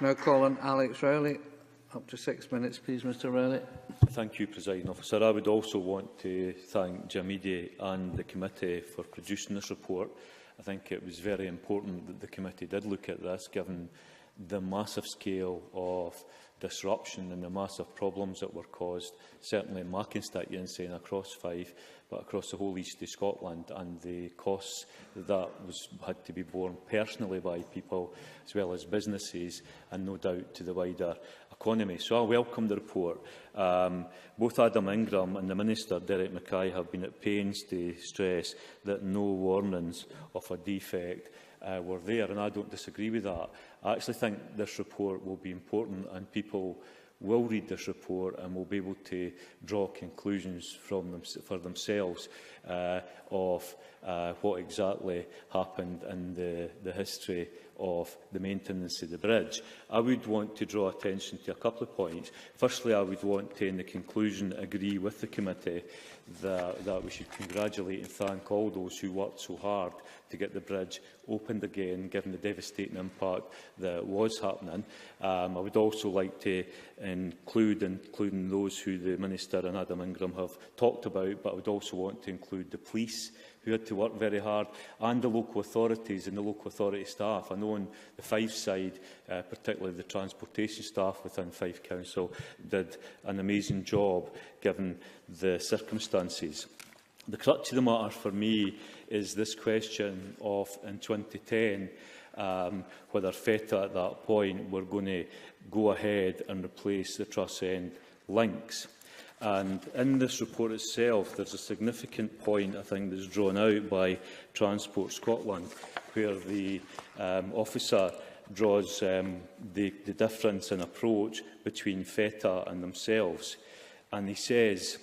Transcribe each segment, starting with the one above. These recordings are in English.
Now call on Alex Rowley. Up to 6 minutes, please, Mr Rowley. Thank you, Presiding Officer. I would also want to thank Jim Eadie and the committee for producing this report. I think it was very important that the committee did look at this, given the massive scale of disruption and the massive problems that were caused, certainly in my constituency and across Fife, but across the whole east of Scotland, and the costs that had to be borne personally by people as well as businesses, and no doubt to the wider economy. So I welcome the report. Both Adam Ingram and the Minister, Derek Mackay, have been at pains to stress that no warnings of a defect were there, and I don't disagree with that. I actually think this report will be important, and people will read this report and will be able to draw conclusions for themselves of what exactly happened in the history of the maintenance of the bridge. I would want to draw attention to a couple of points. Firstly, I would want to, in the conclusion, agree with the committee that we should congratulate and thank all those who worked so hard to get the bridge opened again, given the devastating impact that was happening. I would also like to including those who the Minister and Adam Ingram have talked about, but I would also want to include the police, who had to work very hard, and the local authorities and the local authority staff. I know on the Fife side, particularly the transportation staff within Fife Council, did an amazing job given the circumstances. The crux of the matter for me is this question of, in 2010, whether FETA at that point were going to go ahead and replace the Truss End links. And in this report itself, there's a significant point, I think, that's drawn out by Transport Scotland, where the officer draws the difference in approach between FETA and themselves. And he says,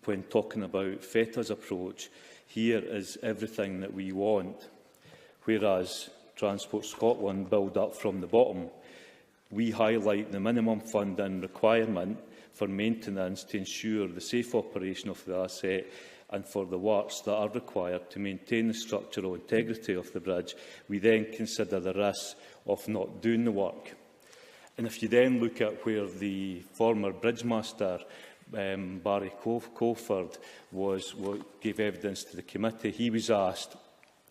when talking about FETA's approach, here is everything that we want, whereas Transport Scotland build up from the bottom. We highlight the minimum funding requirement for maintenance to ensure the safe operation of the asset and for the works that are required to maintain the structural integrity of the bridge. We then consider the risk of not doing the work. And if you then look at where the former bridge master, Barry Colford, gave evidence to the committee, he was asked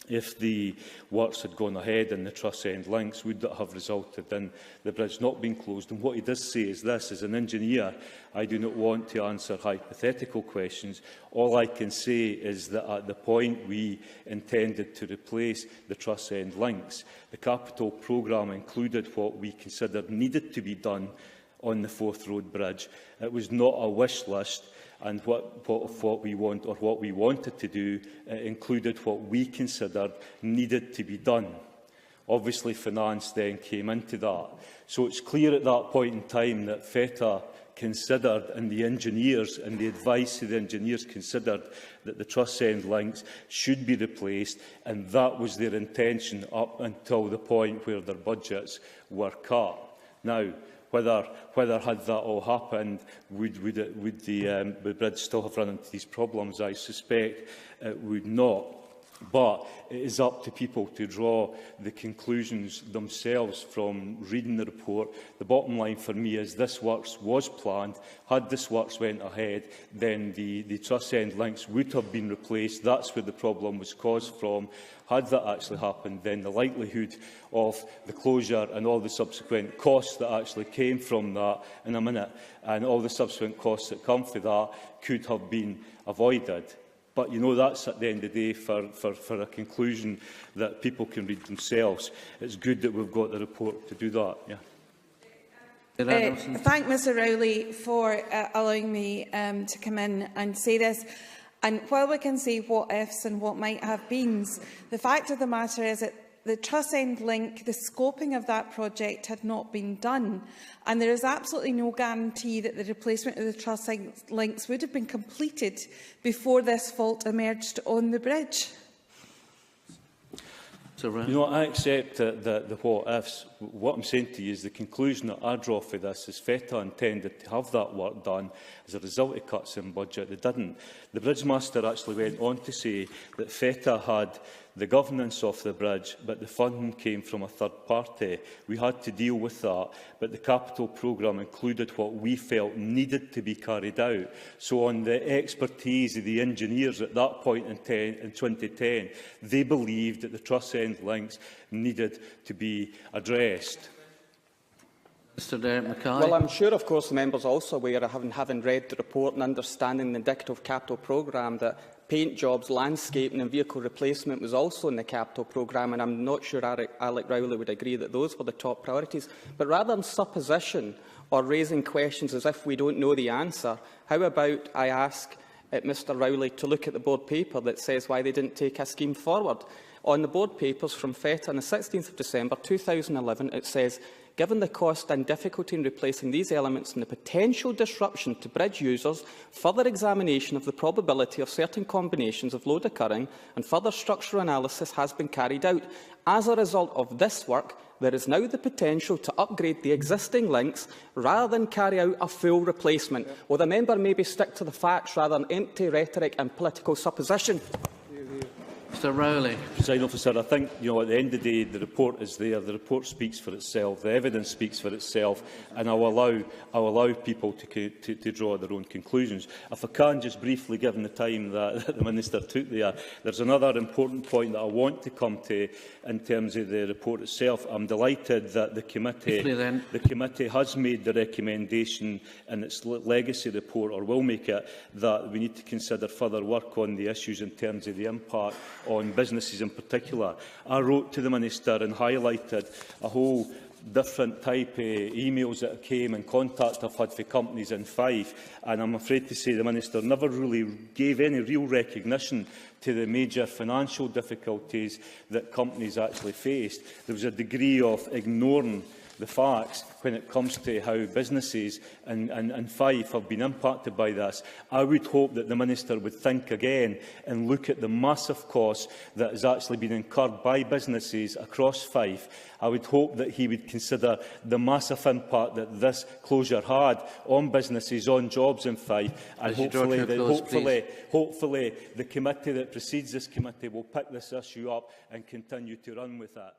if the works had gone ahead in the Truss End links, would that have resulted in the bridge not being closed? And what he does say is this: as an engineer, I do not want to answer hypothetical questions. All I can say is that at the point we intended to replace the Truss End links, the capital programme included what we considered needed to be done on the Forth Road Bridge. It was not a wish list. And what we wanted to do included what we considered needed to be done. Obviously, finance then came into that. So it's clear at that point in time that FETA considered, and the engineers and the advice of the engineers considered, that the Truss End links should be replaced, and that was their intention up until the point where their budgets were cut. Now, whether had that all happened, would the bridge still have run into these problems? I suspect it would not. But it is up to people to draw the conclusions themselves from reading the report. The bottom line for me is this works was planned. Had this works went ahead, then the Truss End links would have been replaced. That's where the problem was caused from. Had that actually happened, then the likelihood of the closure and all the subsequent costs that actually came from that in a minute, and all the subsequent costs that come from that, could have been avoided. But, you know, that's at the end of the day for a conclusion that people can read themselves. It's good that we've got the report to do that. Yeah. Thank Mr Rowley for allowing me to come in and say this. And while we can say what ifs and what might have beens, the fact of the matter is that the Truss End link, the scoping of that project had not been done, and there is absolutely no guarantee that the replacement of the Truss End links would have been completed before this fault emerged on the bridge. You know, I accept the what-ifs. What I'm saying to you is the conclusion that I draw for this is FETA intended to have that work done as a result of cuts in budget. They didn't. The Bridge Master actually went on to say that FETA had the governance of the bridge, but the funding came from a third party. We had to deal with that, but the capital programme included what we felt needed to be carried out. So on the expertise of the engineers at that point in 2010, they believed that the truss end links needed to be addressed. Mr Derek Mackay. Well, I'm sure, of course, the members are also aware, having read the report and understanding the indicative capital programme, that paint jobs, landscaping and vehicle replacement was also in the capital programme, and I'm not sure Alec Rowley would agree that those were the top priorities. But rather than supposition or raising questions as if we don't know the answer, how about I ask Mr Rowley to look at the board paper that says why they didn't take a scheme forward? On the board papers from FETA on the 16th of December 2011, it says, given the cost and difficulty in replacing these elements and the potential disruption to bridge users, further examination of the probability of certain combinations of load occurring and further structural analysis has been carried out. As a result of this work, there is now the potential to upgrade the existing links rather than carry out a full replacement. Will the member maybe stick to the facts rather than empty rhetoric and political supposition? Mr Rowley. Presiding Officer, I think, at the end of the day, the report is there. The report speaks for itself. The evidence speaks for itself, and I'll allow people to draw their own conclusions. If I can just briefly, given the time that the Minister took there's another important point that I want to come to in terms of the report itself. I'm delighted that the committee has made the recommendation in its legacy report, or will make it, that we need to consider further work on the issues in terms of the impact on businesses in particular. I wrote to the Minister and highlighted a whole different type of emails that came and contact I've had for companies in Fife, and I'm afraid to say the Minister never really gave any real recognition to the major financial difficulties that companies actually faced. There was a degree of ignoring the facts when it comes to how businesses in Fife have been impacted by this. I would hope that the Minister would think again and look at the massive cost that has actually been incurred by businesses across Fife. I would hope that he would consider the massive impact that this closure had on businesses, on jobs in Fife, and hopefully the committee that precedes this committee will pick this issue up and continue to run with that.